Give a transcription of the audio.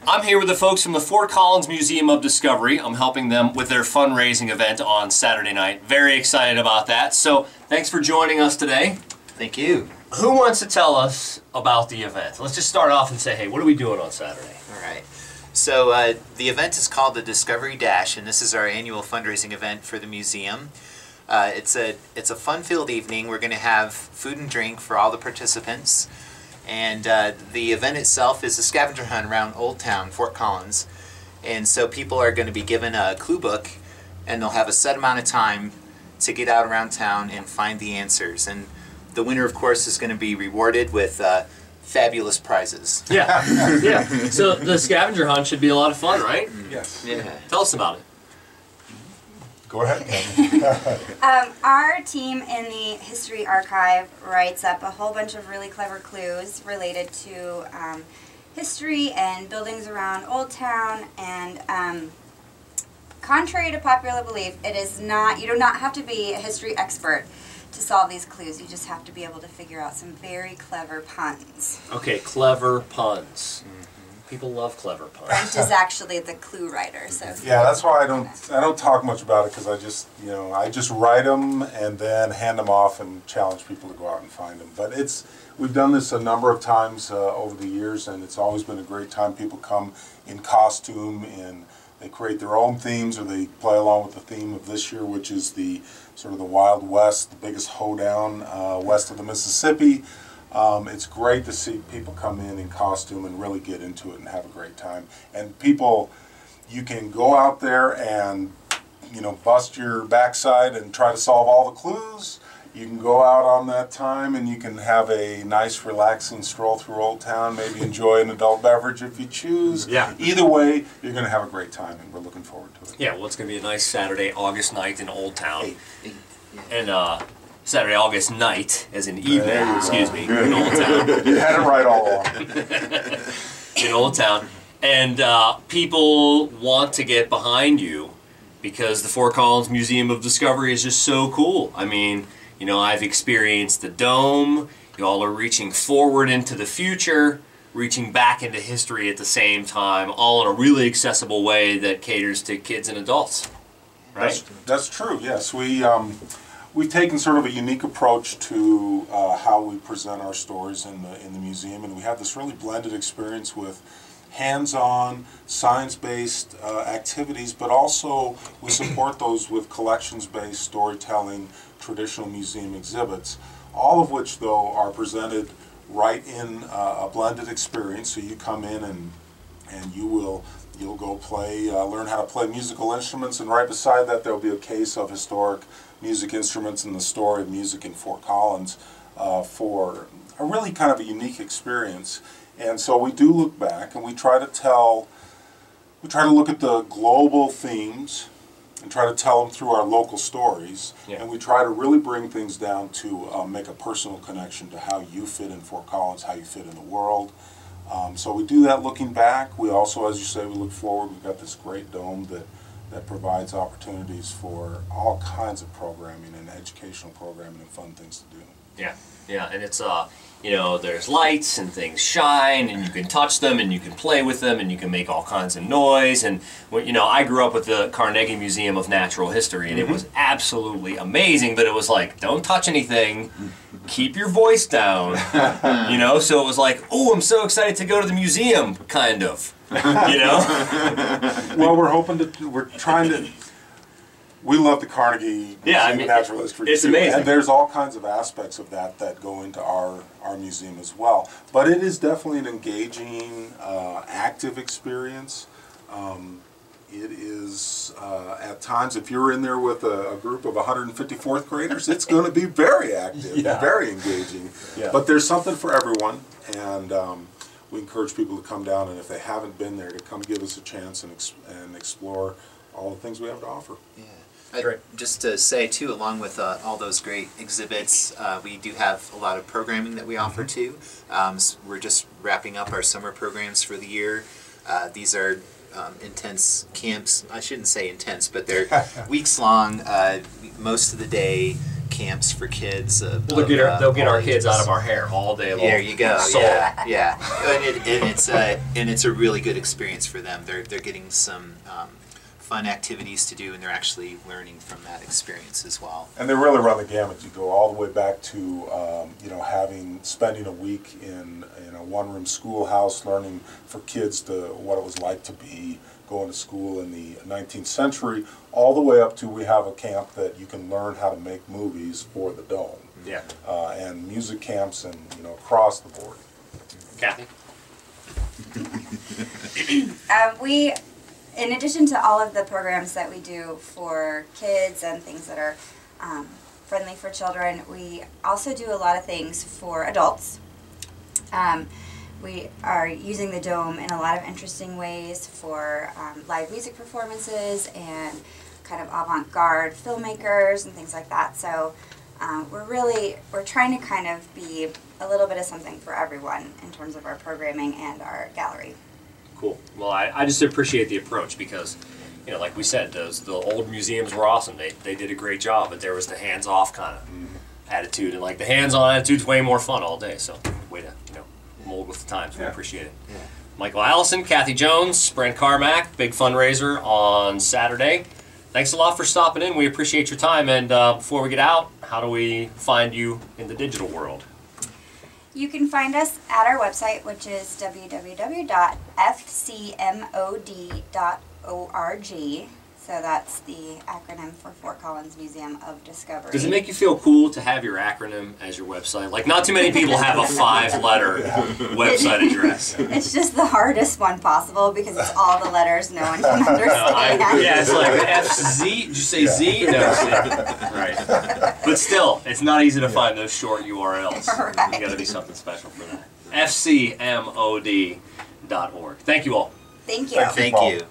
I'm here with the folks from the Fort Collins Museum of Discovery. I'm helping them with their fundraising event on Saturday night. Very excited about that. So thanks for joining us today. Thank you. Who wants to tell us about the event? Let's just start off and say, hey, what are we doing on Saturday? All right. So the event is called the Discovery Dash, and this is our annual fundraising event for the museum. It's a fun-filled evening. We're going to have food and drink for all the participants. And the event itself is a scavenger hunt around Old Town, Fort Collins. And so people are going to be given a clue book, and they'll have a set amount of time to get out around town and find the answers. And the winner, of course, is going to be rewarded with fabulous prizes. Yeah, yeah. So the scavenger hunt should be a lot of fun, right? Yes. Yeah. Tell us about it. Go ahead. Our team in the History Archive writes up a whole bunch of really clever clues related to history and buildings around Old Town. And contrary to popular belief, it is not. You do not have to be a history expert to solve these clues. You just have to be able to figure out some very clever puns. Okay, clever puns. People love clever puns. Brent is actually the clue writer, so Yeah, that's why I don't talk much about it, because I just write them and then hand them off and challenge people to go out and find them. But we've done this a number of times over the years, and it's always been a great time. People come in costume and they create their own themes, or they play along with the theme of this year, which is the sort of the Wild West, the biggest hoedown west of the Mississippi. It's great to see people come in costume and really get into it and have a great time. And people, you can go out there and, bust your backside and try to solve all the clues. You can go out on that time and you can have a nice, relaxing stroll through Old Town, maybe enjoy an adult beverage if you choose. Yeah. Either way, you're going to have a great time, and we're looking forward to it. Yeah, well, it's going to be a nice Saturday, August night in Old Town. Yeah. And Saturday, August night, as in evening, excuse me, in Old Town. You had it right all along. In Old Town. And people want to get behind you because the Fort Collins Museum of Discovery is just so cool. I mean, I've experienced the dome. Y'all are reaching forward into the future, reaching back into history at the same time, all in a really accessible way that caters to kids and adults. Right? That's true, yes. We've taken sort of a unique approach to how we present our stories in the museum, and we have this really blended experience with hands-on, science-based activities, but also we support those with collections-based storytelling, traditional museum exhibits, all of which, though, are presented right in a blended experience. So you come in and you'll go play, learn how to play musical instruments, and right beside that there'll be a case of historic music instruments and the story of music in Fort Collins for a really kind of a unique experience. And so we do look back and we try to look at the global themes and try to tell them through our local stories. Yeah. And we try to really bring things down to make a personal connection to how you fit in Fort Collins, how you fit in the world. So we do that looking back. We also, as you say, we look forward. We've got this great dome that provides opportunities for all kinds of programming and educational programming and fun things to do. Yeah, yeah, and it's there's lights and things shine, and you can touch them, and you can play with them, and you can make all kinds of noise. And I grew up with the Carnegie Museum of Natural History, and it was absolutely amazing. But it was like, don't touch anything, keep your voice down, So it was like, oh, I'm so excited to go to the museum, kind of, Well, we're trying to. We love the Carnegie Museum of Natural History. It's amazing. And there's all kinds of aspects of that go into our museum as well. But it is definitely an engaging, active experience. It is, at times, if you're in there with a group of 154th graders, it's going to be very active, very engaging. Yeah. But there's something for everyone, and we encourage people to come down, and if they haven't been there, to come give us a chance and explore all the things we have to offer. Yeah. Just to say, too, along with all those great exhibits, we do have a lot of programming that we offer, too. So we're just wrapping up our summer programs for the year. These are intense camps. I shouldn't say intense, but they're weeks long, most of the day, camps for kids. Well, they'll get our kids out of our hair all day long. There you go. Soul. Yeah. And it's a really good experience for them. They're getting some fun activities to do, and they're actually learning from that experience as well. And they really run the gamut. You go all the way back to spending a week in a one-room schoolhouse, learning for kids what it was like to be going to school in the 19th century, all the way up to we have a camp that you can learn how to make movies for the Dome. Yeah. And music camps and across the board. Kathy? In addition to all of the programs that we do for kids and things that are friendly for children, we also do a lot of things for adults. We are using the Dome in a lot of interesting ways for live music performances and kind of avant-garde filmmakers and things like that. So we're trying to kind of be a little bit of something for everyone in terms of our programming and our gallery. Cool. Well, I just appreciate the approach because, like we said, the old museums were awesome. They did a great job, but there was the hands-off kind of attitude, and like the hands-on attitude's way more fun all day. So, way to mold with the times. We appreciate it. Yeah. Michael Allison, Kathy Jones, Brent Carmack, big fundraiser on Saturday. Thanks a lot for stopping in. We appreciate your time. And before we get out, how do we find you in the digital world? You can find us at our website, which is www.fcmod.org. So that's the acronym for Fort Collins Museum of Discovery. Does it make you feel cool to have your acronym as your website? Like, not too many people have a 5-letter website address. It's just the hardest one possible because it's all the letters no one can understand. Yeah, it's like FZ. Did you say Z? No, Z. Right. But still, it's not easy to find those short URLs. Right. You got to be something special for that. fcmod.org. Thank you all. Thank you. Thank you.